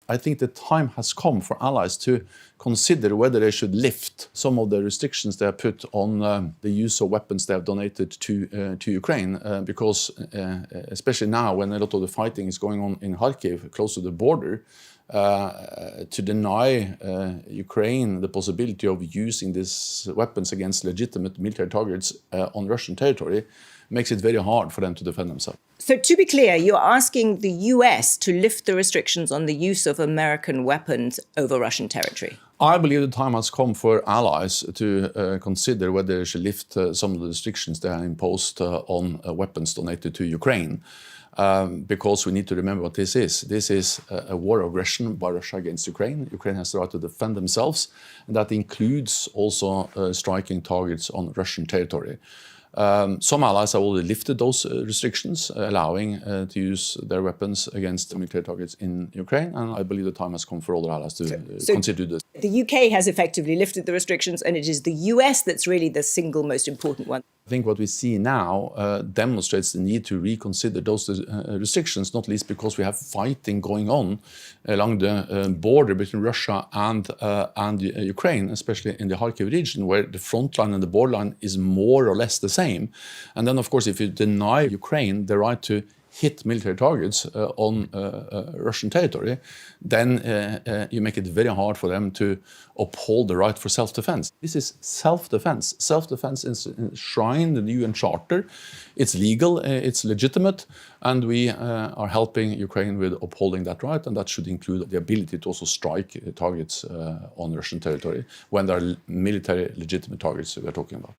I think the time has come for allies to consider whether they should lift some of the restrictions they have put on the use of weapons they have donated to Ukraine, because especially now when a lot of the fighting is going on in Kharkiv, close to the border, to deny Ukraine the possibility of using these weapons against legitimate military targets on Russian territory makes it very hard for them to defend themselves. So to be clear, you're asking the US to lift the restrictions on the use of American weapons over Russian territory? I believe the time has come for allies to consider whether they should lift some of the restrictions they have imposed on weapons donated to Ukraine. Because we need to remember what this is. This is a war of aggression by Russia against Ukraine. Ukraine has the right to defend themselves, and that includes also striking targets on Russian territory. Some allies have already lifted those restrictions, allowing to use their weapons against military targets in Ukraine, and I believe the time has come for other allies to consider this. The UK has effectively lifted the restrictions, and it is the US that's really the single most important one. I think what we see now demonstrates the need to reconsider those restrictions, not least because we have fighting going on along the border between Russia and Ukraine, especially in the Kharkiv region, where the front line and the borderline is more or less the same. And then, of course, if you deny Ukraine the right to hit military targets on Russian territory, then you make it very hard for them to uphold the right for self-defense. This is self-defense. Self-defense is enshrined in the UN Charter. It's legal, it's legitimate, and we are helping Ukraine with upholding that right, and that should include the ability to also strike targets on Russian territory when there are military legitimate targets we're talking about.